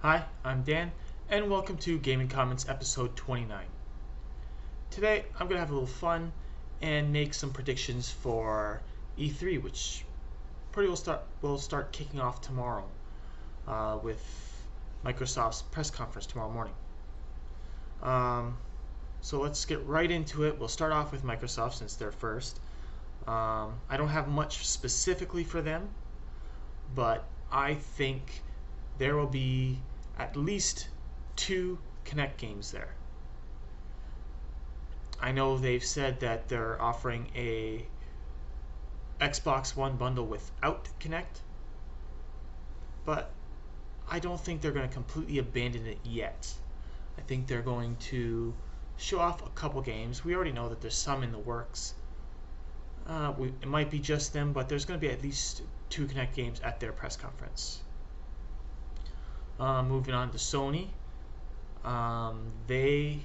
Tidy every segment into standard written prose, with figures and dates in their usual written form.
Hi, I'm Dan, and welcome to Gaming Comments episode 29. Today, I'm going to have a little fun and make some predictions for E3, which will start kicking off tomorrow with Microsoft's press conference tomorrow morning. So let's get right into it. We'll start off with Microsoft since they're first. I don't have much specifically for them, but I think there will be at least 2 Kinect games there. I know they've said that they're offering a Xbox One bundle without Kinect, but I don't think they're going to completely abandon it yet. I think they're going to show off a couple games. We already know that there's some in the works. It might be just them, but there's going to be at least 2 Kinect games at their press conference. Moving on to Sony, they're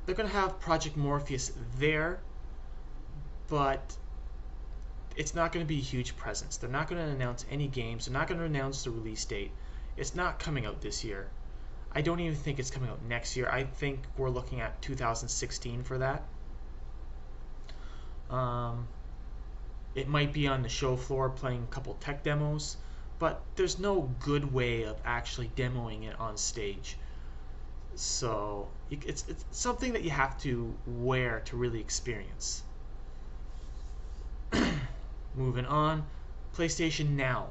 going to have Project Morpheus there, but it's not going to be a huge presence. They're not going to announce any games. They're not going to announce the release date. It's not coming out this year. I don't even think it's coming out next year. I think we're looking at 2016 for that. It might be on the show floor playing a couple tech demos, but there's no good way of actually demoing it on stage. So it's something that you have to wear to really experience. Moving on, PlayStation Now.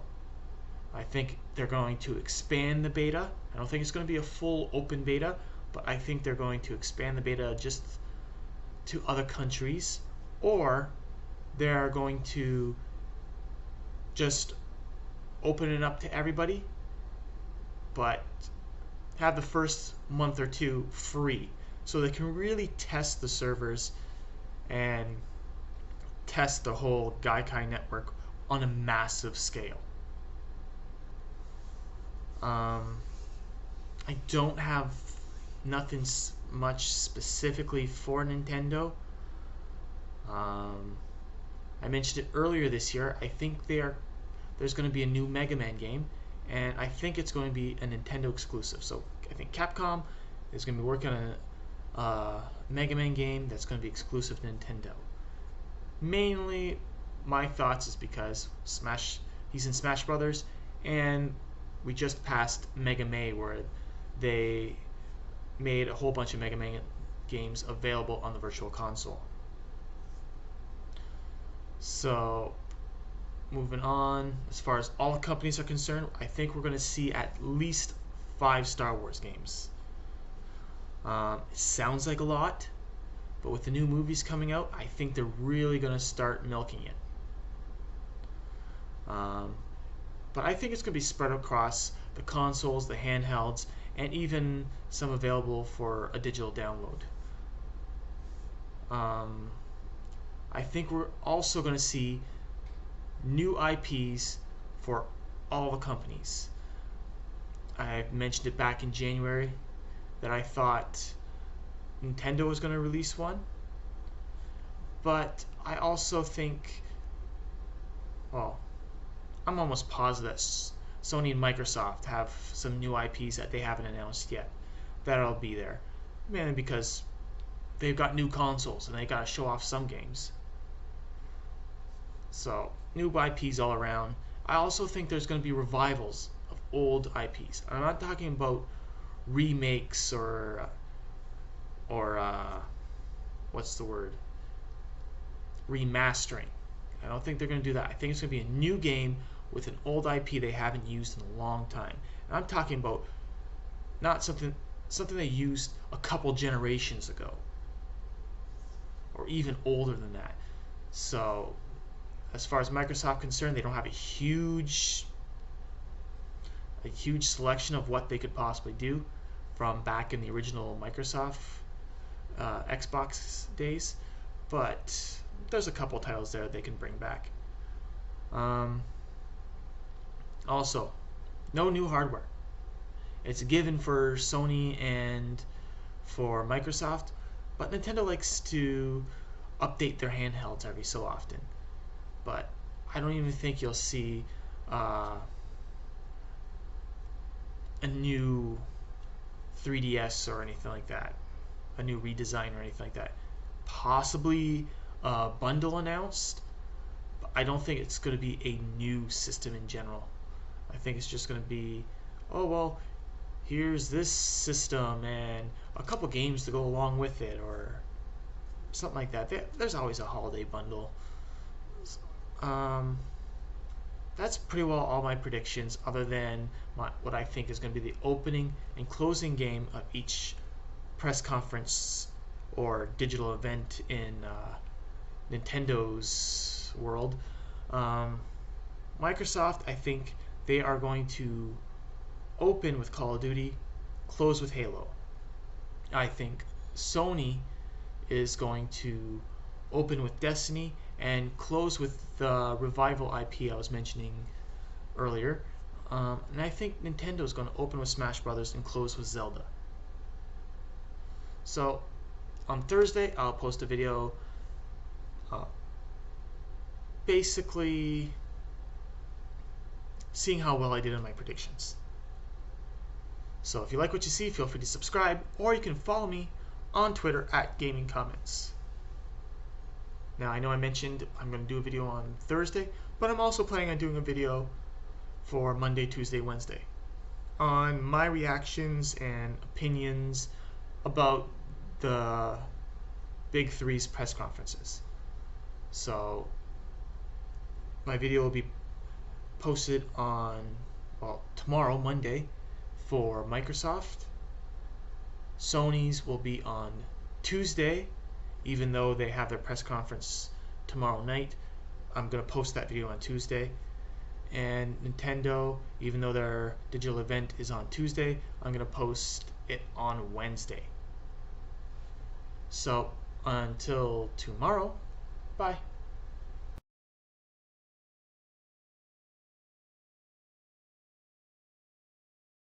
I think they're going to expand the beta. I don't think it's going to be a full open beta, but I think they're going to expand the beta just to other countries, or they're going to just open it up to everybody, but have the first month or two free so they can really test the servers and test the whole Gaikai network on a massive scale. I don't have nothing much specifically for Nintendo. I mentioned it earlier this year. I think there's going to be a new Mega Man game, and I think it's going to be a Nintendo exclusive. So I think Capcom is going to be working on a Mega Man game that's going to be exclusive to Nintendo. Mainly, my thoughts is because he's in Smash Brothers, and we just passed Mega Man, where they made a whole bunch of Mega Man games available on the Virtual Console. So, moving on, as far as all companies are concerned, I think we're going to see at least 5 Star Wars games. It sounds like a lot, but with the new movies coming out, I think they're really going to start milking it. But I think it's going to be spread across the consoles, the handhelds, and even some available for a digital download. I think we're also going to see new IPs for all the companies. I mentioned it back in January that I thought Nintendo was going to release one, but I also think, well, I'm almost positive that Sony and Microsoft have some new IPs that they haven't announced yet that'll be there, mainly because they've got new consoles and they got to show off some games. So, new IPs all around. I also think there's going to be revivals of old IPs. I'm not talking about remakes or what's the word? Remastering. I don't think they're going to do that. I think it's going to be a new game with an old IP they haven't used in a long time. And I'm talking about not something they used a couple generations ago, or even older than that. So, as far as Microsoft concerned, they don't have a huge selection of what they could possibly do from back in the original Microsoft Xbox days, but there's a couple titles there they can bring back. Also, no new hardware. It's a given for Sony and for Microsoft, but Nintendo likes to update their handhelds every so often. But I don't even think you'll see a new 3DS or anything like that, a new redesign or anything like that. Possibly a bundle announced, but I don't think it's going to be a new system in general. I think it's just going to be, oh well, here's this system and a couple games to go along with it, or something like that. There's always a holiday bundle. Um, that's pretty well all my predictions, other than what I think is going to be the opening and closing game of each press conference or digital event in Nintendo's world. Microsoft, I think they are going to open with Call of Duty, close with Halo. I think Sony is going to open with Destiny and close with the Revival IP I was mentioning earlier. And I think Nintendo is going to open with Smash Brothers and close with Zelda. So on Thursday, I'll post a video basically seeing how well I did in my predictions. So if you like what you see, feel free to subscribe, or you can follow me on Twitter at Gaming Comments. Now, I know I mentioned I'm going to do a video on Thursday, but I'm also planning on doing a video for Monday, Tuesday, Wednesday on my reactions and opinions about the Big Three's press conferences. So my video will be posted on, well, tomorrow, Monday, for Microsoft. Sony's will be on Tuesday, even though they have their press conference tomorrow night. I'm going to post that video on Tuesday. And Nintendo, even though their digital event is on Tuesday, I'm going to post it on Wednesday. So until tomorrow, bye.